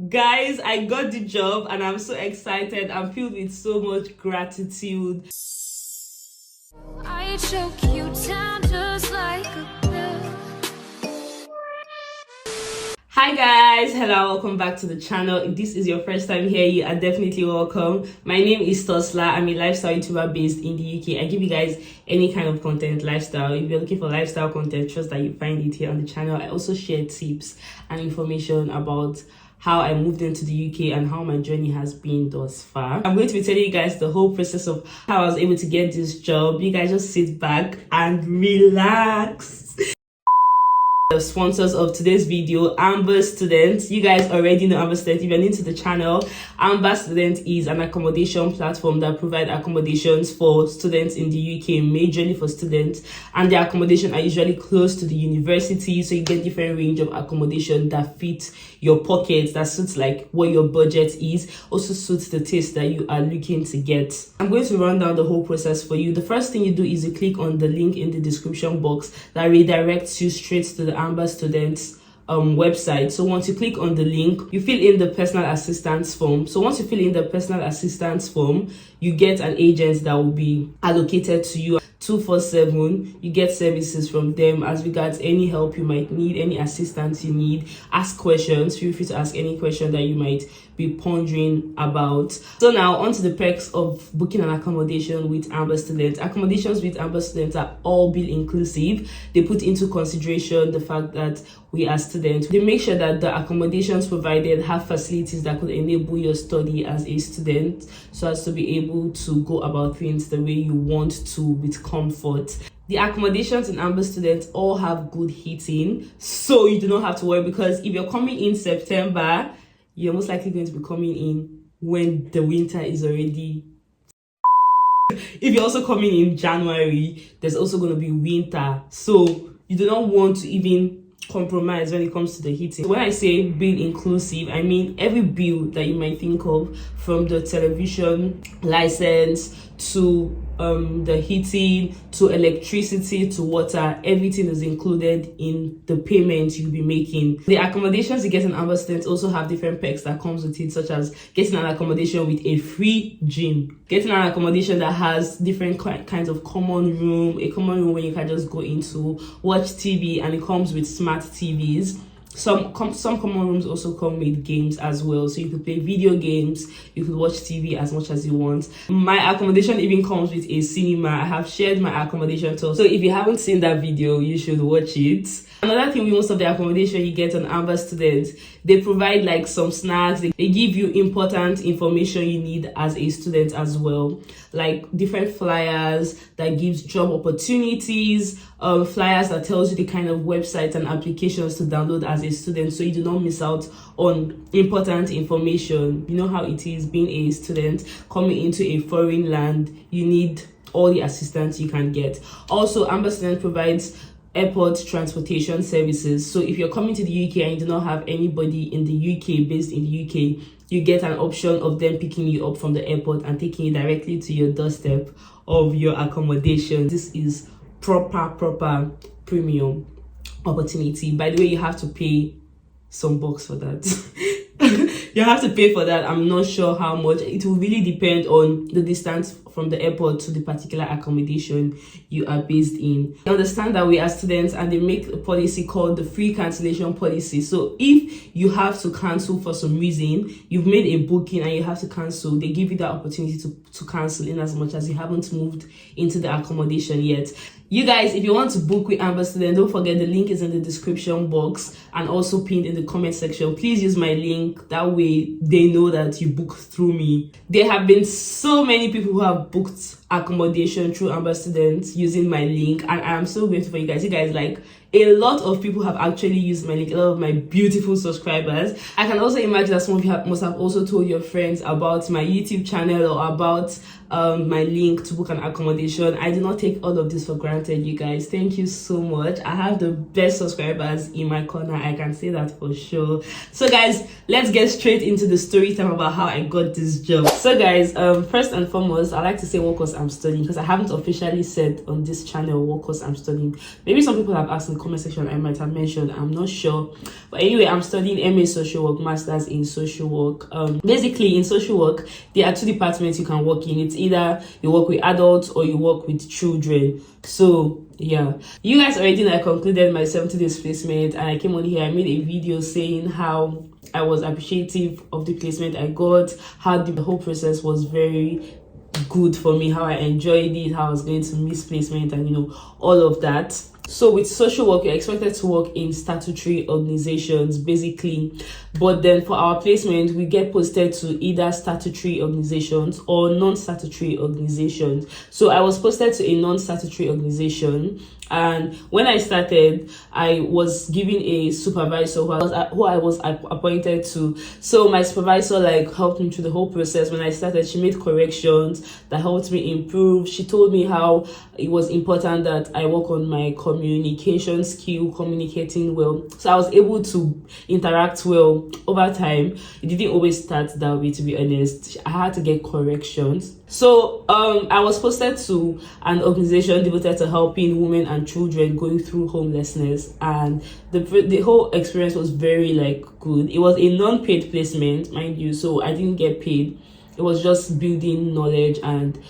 Guys, I got the job and I'm so excited. I'm filled with so much gratitude. I choke you down just like a pill. Hi guys, hello, welcome back to the channel. If this is your first time here, you are definitely welcome. My name is Toslamgt. I'm a lifestyle YouTuber based in the UK. I give you guys any kind of content, lifestyle. If you're looking for lifestyle content, trust that you find it here on the channel. I also share tips and information about how I moved into the UK and how my journey has been thus far. I'm going to be telling you guys the whole process of how I was able to get this job. You guys just sit back and relax. The sponsors of today's video, Amber Student. You guys already know Amber Student. If you're new to the channel, Amber Student is an accommodation platform that provides accommodations for students in the UK, majorly for students, and their accommodation are usually close to the university, so you get different range of accommodation that fits your pockets, that suits like what your budget is, also suits the taste that you are looking to get. I'm going to run down the whole process for you. The first thing you do is you click on the link in the description box that redirects you straight to the Amber Students website. So once you click on the link, you fill in the personal assistance form. So once you fill in the personal assistance form, you get an agent that will be allocated to you 24/7. You get services from them as regards any help you might need, any assistance you need. Ask questions. Feel free to ask any question that you might be pondering about. So now on to the perks of booking an accommodation with Amber Students. Accommodations with Amber Students are all bill inclusive. They put into consideration the fact that we are students. They make sure that the accommodations provided have facilities that could enable your study as a student, so as to be able to go about things the way you want to with comfort. The accommodations in Amber Students all have good heating, so you do not have to worry, because if you're coming in September, you're most likely going to be coming in when the winter is already. If you're also coming in January, there's also going to be winter, so you do not want to even compromise when it comes to the heating. When I say bill inclusive, I mean every bill that you might think of, from the television license to the heating to electricity to water, everything is included in the payment you'll be making. The accommodations you get in Amber Students also have different perks that comes with it, such as getting an accommodation with a free gym, getting an accommodation that has different kinds of common room, a common room where you can just go into, watch TV, and it comes with smart TVs. Some common rooms also come with games as well, so you could play video games, you could watch TV as much as you want. My accommodation even comes with a cinema. I have shared my accommodation tour, so if you haven't seen that video, you should watch it. Another thing with most of the accommodation you get on Amber Students, they provide like some snacks. They give you important information you need as a student as well, like different flyers that gives job opportunities, flyers that tells you the kind of websites and applications to download as a student, so you do not miss out on important information. You know how it is being a student coming into a foreign land. You need all the assistance you can get. Also, Amber Students provides airport transportation services. So if you're coming to the UK and you do not have anybody in the UK, based in the UK, you get an option of them picking you up from the airport and taking you directly to your doorstep of your accommodation. This is proper premium opportunity. By the way, you have to pay some bucks for that. You have to pay for that. I'm not sure how much. It will really depend on the distance from the airport to the particular accommodation you are based in. I understand that we are students and they make a policy called the free cancellation policy. So if you have to cancel for some reason, you've made a booking and you have to cancel, they give you that opportunity to cancel in as much as you haven't moved into the accommodation yet. You guys, if you want to book with Amber Student, don't forget the link is in the description box and also pinned in the comment section. Please use my link, that way they know that you booked through me. There have been so many people who have booked accommodation through Amber Students using my link, and I am so grateful for you guys. You guys, like, a lot of people have actually used my link, a lot of my beautiful subscribers. I can also imagine that some of you must have also told your friends about my YouTube channel or about my link to book an accommodation. I do not take all of this for granted, you guys. Thank you so much. I have the best subscribers in my corner, I can say that for sure. So guys, let's get straight into the story time about how I got this job. So guys, first and foremost, I like to say what was I'm studying, because I haven't officially said on this channel what course I'm studying. Maybe some people have asked in the comment section, I might have mentioned, I'm not sure. But anyway, I'm studying MA Social Work, Masters in Social Work. Basically, in social work, there are two departments you can work in. It's either you work with adults or you work with children. So yeah, you guys already know I concluded my 70 days placement, and I came on here, I made a video saying how I was appreciative of the placement I got, how the whole process was very good for me, how I enjoyed it, how I was going to miss placement, and you know, all of that. So with social work, you're expected to work in statutory organizations basically, but then for our placement we get posted to either statutory organizations or non-statutory organizations. So I was posted to a non-statutory organization, and when I started, I was given a supervisor who I was appointed to. So my supervisor like helped me through the whole process. When I started, she made corrections that helped me improve. She told me how it was important that I work on my communication skill, communicating well. So I was able to interact well over time. It didn't always start that way, to be honest. I had to get corrections. So I was posted to an organization devoted to helping women and children going through homelessness, and the whole experience was very like good. It was a non-paid placement, mind you, so I didn't get paid. It was just building knowledge and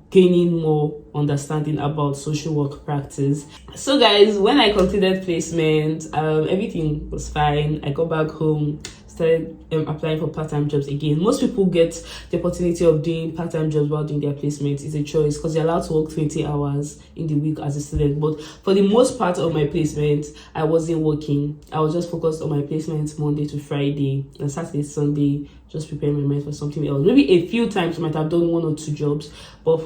gaining more understanding about social work practice. So guys, when I completed placement, everything was fine. I got back home, started applying for part-time jobs again. Most people get the opportunity of doing part-time jobs while doing their placement. It's a choice because you're allowed to work 20 hours in the week as a student. But for the most part of my placement, I wasn't working. I was just focused on my placement Monday to Friday, and Saturday, Sunday, just preparing my mind for something else. Maybe a few times I might have done 1 or 2 jobs, but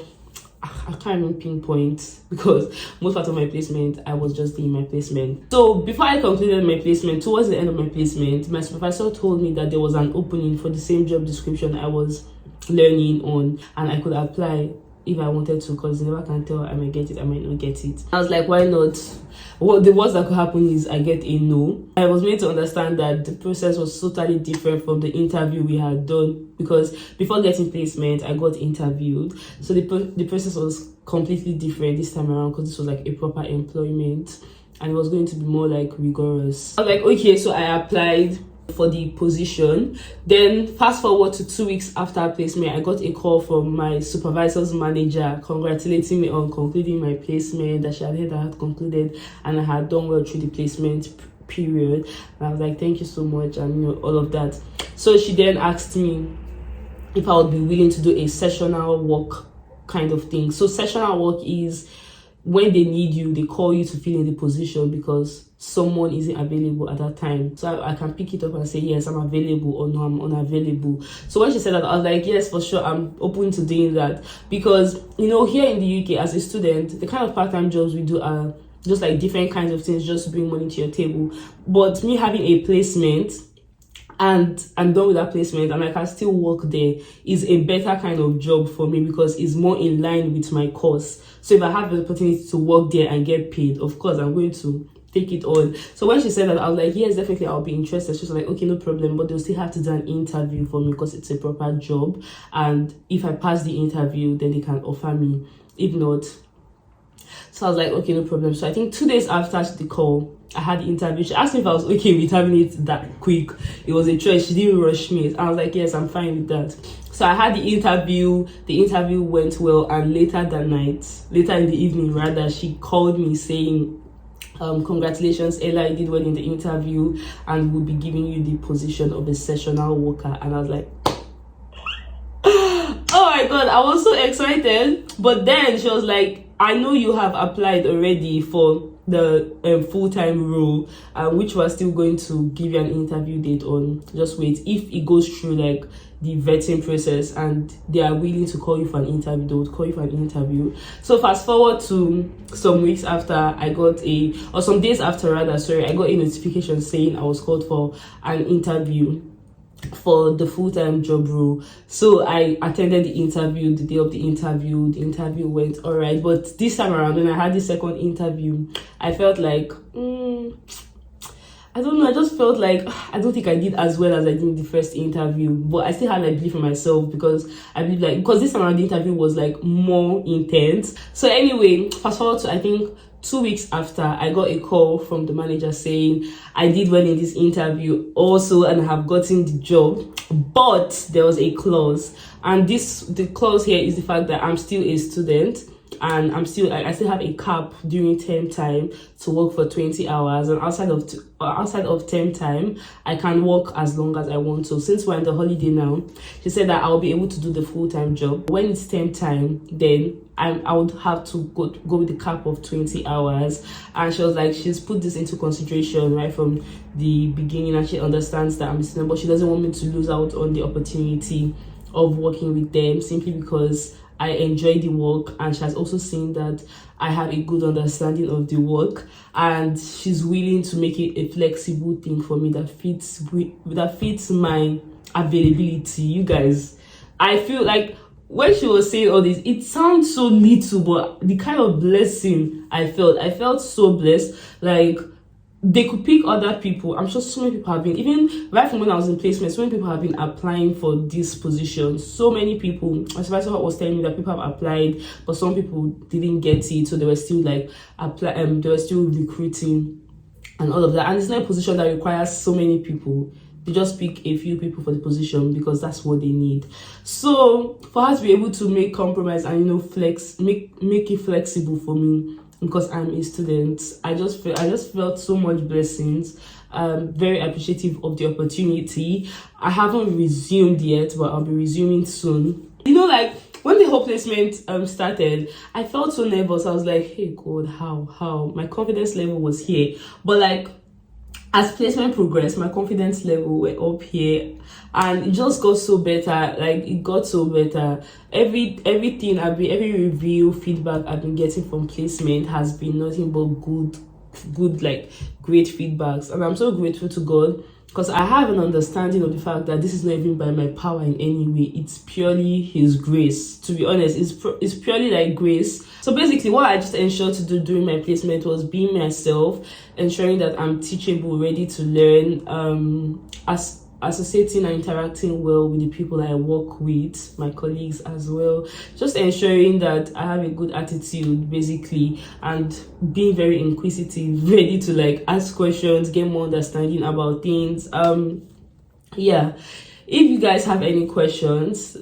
I can't even pinpoint because most part of my placement I was just doing my placement. So before I completed my placement, towards the end of my placement, my supervisor told me that there was an opening for the same job description I was learning on, and I could apply if I wanted to, because you never can tell, I might get it, I might not get it. I was like, why not? Well, the worst that could happen is I get a no. I was made to understand that the process was totally different from the interview we had done, because before getting placement, I got interviewed. So the process was completely different this time around, because this was like a proper employment, and it was going to be more like rigorous. I was like, okay, so I applied for the position. Then fast forward to 2 weeks after placement, I got a call from my supervisor's manager congratulating me on concluding my placement, that she had heard I had concluded and I had done well through the placement period. And I was like, thank you so much, and you know, all of that. So she then asked me if I would be willing to do a sessional work kind of thing. So sessional work is when they need you, they call you to fill in the position because someone isn't available at that time. So I can pick it up and say, yes, I'm available, or no, I'm unavailable. So when she said that, I was like, yes, for sure, I'm open to doing that. Because, you know, here in the UK as a student, the kind of part-time jobs we do are just like different kinds of things just to bring money to your table. But me having a placement, and I'm done with that placement and I can still work there, is a better kind of job for me because it's more in line with my course. So if I have the opportunity to work there and get paid, of course I'm going to take it on. So when she said that, I was like, yes, definitely, I'll be interested. She was like, okay, no problem, but they'll still have to do an interview for me because it's a proper job, and if I pass the interview, then they can offer me. If not, so I was like, okay, no problem. So I think 2 days after the call, I had the interview. She asked me if I was okay with having it that quick. It was a choice. She didn't rush me. I was like, yes, I'm fine with that. So I had the interview. The interview went well, and later in the evening rather, she called me saying, congratulations, Ella, you did well in the interview and we'll be giving you the position of a sessional worker. And I was like, oh my god, I was so excited. But then she was like, I know you have applied already for the full-time role, which we're still going to give you an interview date on. Just wait. If it goes through like the vetting process and they are willing to call you for an interview, they would call you for an interview. So fast forward to some weeks after, some days after rather, sorry, I got a notification saying I was called for an interview for the full-time job role. So I attended the interview. The day of the interview went all right, but this time around when I had the second interview, I felt like I don't know, I just felt like I don't think I did as well as I did in the first interview, but I still had like belief in myself because I believe like, because this time around the interview was like more intense. So anyway, fast forward to I think 2 weeks after, I got a call from the manager saying I did well in this interview also and I have gotten the job, but there was a clause, and the clause here is the fact that I'm still a student and I still have a cap during term time to work for 20 hours, and outside of term time I can work as long as I want to. Since we're in the holiday now, she said that I'll be able to do the full-time job. When it's term time, then I would have to go with the cap of 20 hours. And she was like, she's put this into consideration right from the beginning, and she understands that I'm a student, but she doesn't want me to lose out on the opportunity of working with them simply because I enjoy the work, and she has also seen that I have a good understanding of the work, and she's willing to make it a flexible thing for me that fits my availability. You guys, I feel like when she was saying all this, it sounds so little, but the kind of blessing I felt so blessed. Like, they could pick other people. I'm sure so many people have been, even right from when I was in placement, so many people have been applying for this position. So many people, my supervisor was telling me that people have applied, but some people didn't get it, so they were still like they were still recruiting and all of that. And it's not a position that requires so many people. They just pick a few people for the position because that's what they need. So for her to be able to make compromise and, you know, make it flexible for me because I'm a student, I just felt so much blessings. Very appreciative of the opportunity. I haven't resumed yet, but I'll be resuming soon. You know, like when the whole placement started, I felt so nervous. I was like, hey God, how? My confidence level was here, but like as placement progressed, my confidence level went up here, and it just got so better. Like, it got so better. Every review feedback I've been getting from placement has been nothing but good, like great feedbacks, and I'm so grateful to God because I have an understanding of the fact that this is not even by my power in any way. It's purely His grace. To be honest, it's purely like grace. So basically, what I just ensured to do during my placement was being myself, ensuring that I'm teachable, ready to learn, associating and interacting well with the people I work with, my colleagues as well, just ensuring that I have a good attitude basically, and being very inquisitive, ready to like ask questions, get more understanding about things. Yeah, if you guys have any questions,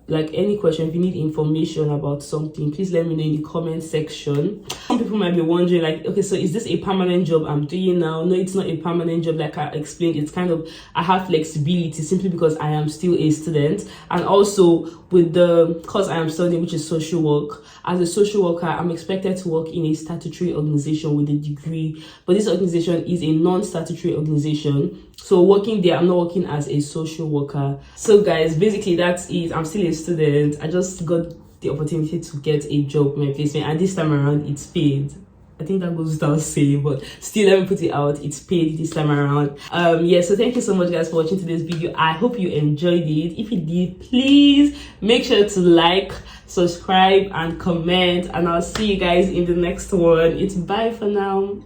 if you need information about something, please let me know in the comment section. Some people might be wondering, like, okay, so is this a permanent job I'm doing now? No, it's not a permanent job. Like I explained, it's kind of, I have flexibility simply because I am still a student, and also with the course I am studying, which is social work. As a social worker, I'm expected to work in a statutory organization with a degree, but this organization is a non-statutory organization. So working there, I'm not working as a social worker. So guys, basically that's it. I'm still a student. I just got the opportunity to get a job in my placement, and this time around it's paid. I think that goes without saying, but still, let me put it out, it's paid this time around. Yeah, so thank you so much guys for watching today's video. I hope you enjoyed it. If you did, please make sure to like, subscribe and comment, and I'll see you guys in the next one. It's bye for now.